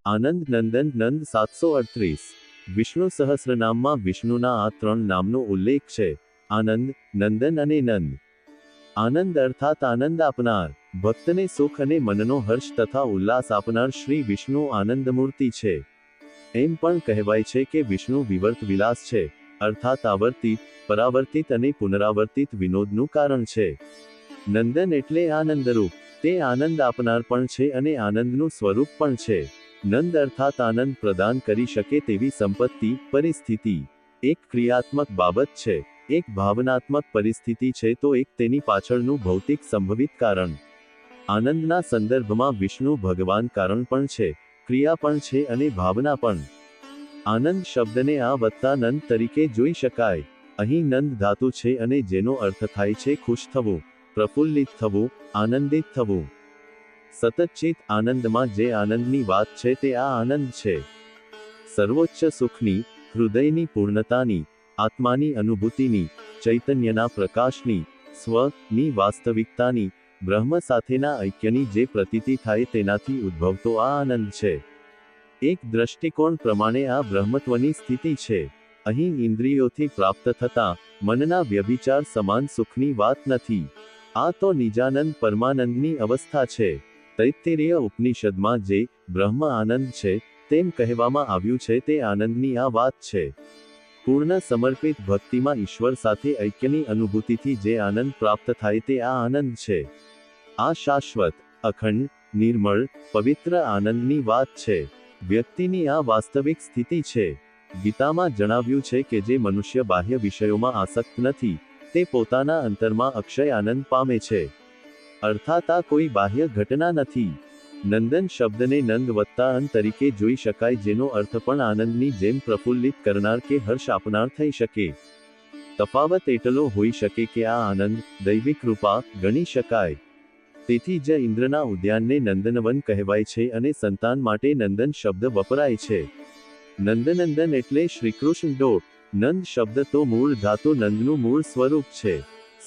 આનંદ નંદન નંદ 738. વિષ્ણુ સહસ્રનામમાં વિષ્ણુના આ 3 નામનો ઉલ્લેખ છે: આનંદ, નંદન અને નંદ. આનંદ અર્થાત આનંદ આપનાર, ભક્તને સુખ અને મનનો હર્ષ તથા ઉલ્લાસ આપનાર શ્રી વિષ્ણુ આનંદમૂર્તિ છે. એમ પણ કહેવાય છે કે વિષ્ણુ વિવર્ત વિલાસ છે, અર્થાત આવર્તિત, પરાવર્તિત અને પુનરાવર્તિત વિનોદનું કારણ છે. નંદન એટલે આનંદરૂપ, તે આનંદ આપનાર પણ છે અને આનંદનું સ્વરૂપ પણ છે. નંદ અર્થાત આનંદ પ્રદાન કરી શકે તેવી સંપત્તિ, પરિસ્થિતિ. એક ક્રિયાત્મક બાબત છે, એક ભાવનાત્મક પરિસ્થિતિ છે તો એક તેની પાછળનું ભૌતિક સંભવિત કારણ. આનંદના સંદર્ભમાં વિષ્ણુ ભગવાન કારણ પણ છે, ક્રિયા પણ છે અને ભાવના પણ. આનંદ શબ્દને આ વત્તા નંદ તરીકે જોઈ શકાય. અહીં નંદ ધાતુ છે અને જેનો અર્થ થાય છે ખુશ થવું, પ્રફુલ્લિત થવું, આનંદિત થવું. સતતચિત આનંદમાં જે આનંદની વાત છે તે આ આનંદ છે. સર્વોચ્ચ સુખની, હૃદયની પૂર્ણતાની, આત્માની અનુભૂતિની, ચૈતન્યના પ્રકાશની, સ્વ-ની વાસ્તવિકતાની, બ્રહ્મ સાથેના ઐક્યની જે પ્રતીતિ થાય તેનાથી ઉદ્ભવતો આ આનંદ છે. એક દ્રષ્ટિકોણ પ્રમાણે આ બ્રહ્મત્વની સ્થિતિ છે. અહીં ઇન્દ્રિયોથી પ્રાપ્ત થતા મનના વ્યભિચાર સમાન સુખની વાત નથી. આ તો નિજાનંદ પરમાનંદની અવસ્થા છે. તૈત્તિરીય ઉપનિષદમાં જે બ્રહ્મ આનંદ છે તેમ કહેવામાં આવ્યું છે તે આનંદની આ વાત છે. પૂર્ણ સમર્પિત ભક્તિમાં ઈશ્વર સાથે ઐક્યની અનુભૂતિથી જે આનંદ પ્રાપ્ત થાય તે આ આનંદ છે. આ શાશ્વત, અખંડ, નિર્મળ, પવિત્ર આનંદની વાત છે. વ્યક્તિની આ વાસ્તવિક સ્થિતિ છે. ગીતામાં જણાવ્યું છે કે જે મનુષ્ય બાહ્ય વિષયોમાં આસક્ત નથી, તે પોતાના અંતરમાં અક્ષય આનંદ પામે છે. અર્થાત આ કોઈ બાહ્ય ઘટના નથી. નંદન શબ્દને નંદ વત્તા અન તરીકે જોઈ શકાય, જેનો અર્થ પણ આનંદની જેમ પ્રફુલ્લિત કરનાર કે હર્ષ આપનાર થઈ શકે. તફાવત એટલો હોઈ શકે કે આ આનંદ દૈવિક કૃપા ગણી શકાય. તેથી જ ઇન્દ્રના ઉદ્યાનને નંદનવન કહેવાય છે અને સંતાન માટે નંદન શબ્દ વપરાય છે. નંદનંદન એટલે શ્રીકૃષ્ણ. નંદ શબ્દ તો મૂળ ધાતુ નંદનું મૂળ સ્વરૂપ છે.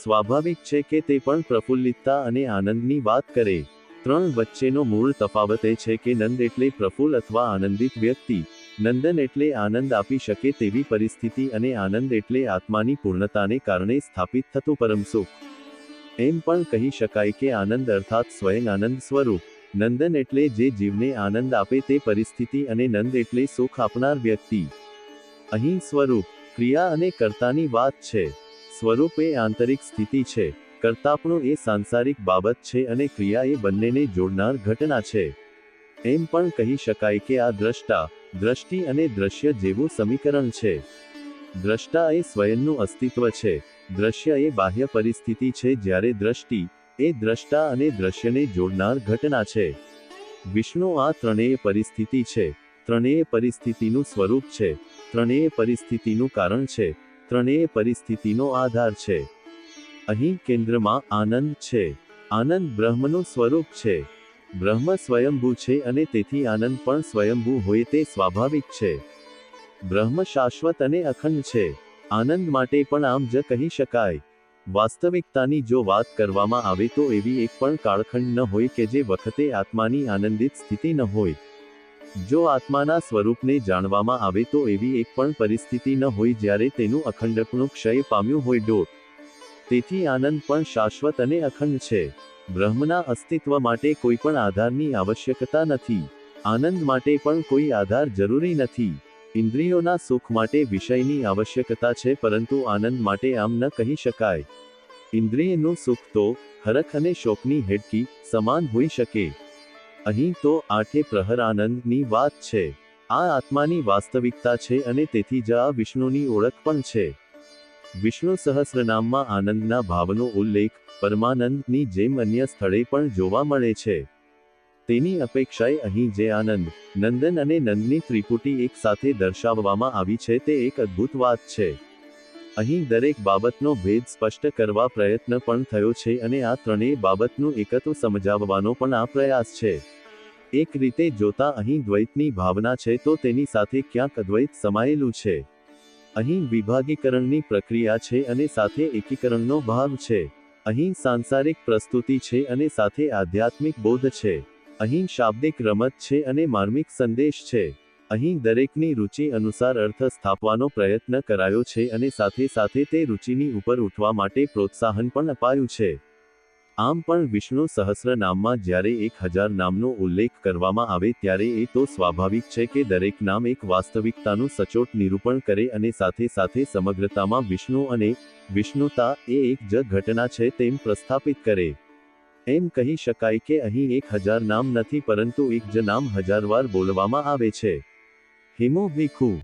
સ્વાભાવિક છે કે તે પણ પ્રફુલ્લિતતા અને આનંદની વાત કરે. ત્રણ વચ્ચેનો મૂળ તફાવત એ છે કે નંદ એટલે પ્રફુલ્લ અથવા આનંદિત વ્યક્તિ, નંદન એટલે આનંદ આપી શકે તેવી પરિસ્થિતિ અને આનંદ એટલે આત્માની પૂર્ણતાને કારણે સ્થાપિત થતું પરમ સુખ. એમ પણ કહી શકાય કે આનંદ અર્થાત સ્વયં આનંદ સ્વરૂપ. નંદન એટલે જે જીવને આનંદ આપે તે પરિસ્થિતિ અને નંદ એટલે સુખ આપનાર વ્યક્તિ. અહીં સ્વરૂપ, ક્રિયા અને કર્તાની વાત છે. સ્વરૂપ એ આંતરિક સ્થિતિ છે, કર્તાપણું એ સાંસારિક બાબત છે અને ક્રિયા એ બંનેને જોડનાર ઘટના છે. એમ પણ કહી શકાય કે આ દ્રષ્ટા, દ્રષ્ટિ અને દ્રશ્ય જેવું સમીકરણ છે. દ્રષ્ટા એ સ્વયંનું અસ્તિત્વ છે, દ્રશ્ય એ બાહ્ય પરિસ્થિતિ છે, જ્યારે દ્રષ્ટિ એ દ્રષ્ટા અને દ્રશ્યને જોડનાર ઘટના છે. વિષ્ણુ આ ત્રણેય પરિસ્થિતિ છે, ત્રણેય પરિસ્થિતિનું સ્વરૂપ છે, ત્રણેય પરિસ્થિતિનું કારણ છે, ત્રણેય પરિસ્થિતિનો આધાર છે. અહીં કેન્દ્રમાં આનંદ છે. આનંદ બ્રહ્મનું સ્વરૂપ છે. બ્રહ્મ સ્વયંભૂ છે અને તેથી આનંદ પણ સ્વયંભૂ હોય તે સ્વાભાવિક છે. બ્રહ્મ શાશ્વત અને અખંડ છે. આનંદ માટે પણ આમ જ કહી શકાય. વાસ્તવિકતાની જો વાત કરવામાં આવે તો એવી એક પણ કાળખંડ ન હોય કે જે વખતે આત્માની આનંદિત સ્થિતિ ન હોય. જો આત્માના સ્વરૂપને જાણવામાં આવે તો એવી એક પણ પરિસ્થિતિ ન હોય જ્યારે તેનું અખંડપણું ક્ષય પામ્યું હોય. તેથી આનંદ પણ શાશ્વત અને અખંડ છે. બ્રહ્મના અસ્તિત્વ માટે કોઈ પણ આધારની આવશ્યકતા નથી. આનંદ માટે પણ કોઈ આધાર જરૂરી નથી. ઇન્દ્રિયોના સુખ માટે વિષયની આવશ્યકતા છે, પરંતુ આનંદ માટે આમ ન કહી શકાય. ઇન્દ્રિયનું સુખ તો હરખ અને શોકની હેડકી સમાન હોઈ શકે. અહીં તો આઠે પ્રહર આનંદની વાત છે. આ આત્માની વાસ્તવિકતા છે અને તેથી જ આ વિષ્ણુની ઓળખ પણ છે. વિષ્ણુ સહસ્રનામમાં આનંદના ભાવનો ઉલ્લેખ પરમાનંદની જેમ અન્ય સ્થળે પણ જોવા મળે છે. તેની અપેક્ષાએ અહીં જે આનંદ, નંદન અને નંદની ત્રિપુટી એક સાથે દર્શાવવામાં આવી છે તે એક અદ્ભુત વાત છે. અહીં દરેક બાબતનો ભેદ સ્પષ્ટ કરવા પ્રયત્ન પણ થયો છે અને આ ત્રણેય બાબતનું એકત્વ સમજાવવાનો પણ આ પ્રયાસ છે. એક રીતે જોતા અહીં દ્વૈતની ભાવના છે તો તેની સાથે ક્યાંક અદ્વૈત સમાયેલું છે. અહીં વિભાગીકરણની પ્રક્રિયા છે અને સાથે એકીકરણનો ભાવ છે. અહીં સાંસારિક પ્રસ્તુતિ છે અને સાથે આધ્યાત્મિક બોધ છે. અહીં શાબ્દિક રમત છે અને માર્મિક સંદેશ છે. અહીં દરેકની રુચિ અનુસાર અર્થ સ્થાપવાનો પ્રયત્ન કરાયો છે અને સાથે સાથે તે રુચિની ઉપર ઉઠવા માટે પ્રોત્સાહન પણ અપાયું છે. આમ પણ વિષ્ણુ સહસ્રનામમાં જ્યારે 1000 નામનો ઉલ્લેખ કરવામાં આવે ત્યારે એ તો સ્વાભાવિક છે કે દરેક નામ એક વાસ્તવિકતાનું સચોટ નિરૂપણ કરે અને સાથે સાથે સમગ્રતામાં વિષ્ણુ અને વિષ્ણુતા એ એક જ ઘટના છે તેમ પ્રસ્થાપિત કરે. એમ કહી શકાય કે અહીં 1000 નામ નથી પરંતુ એક જ નામ 1000 વાર બોલવામાં આવે છે. હિમો ભીખુ.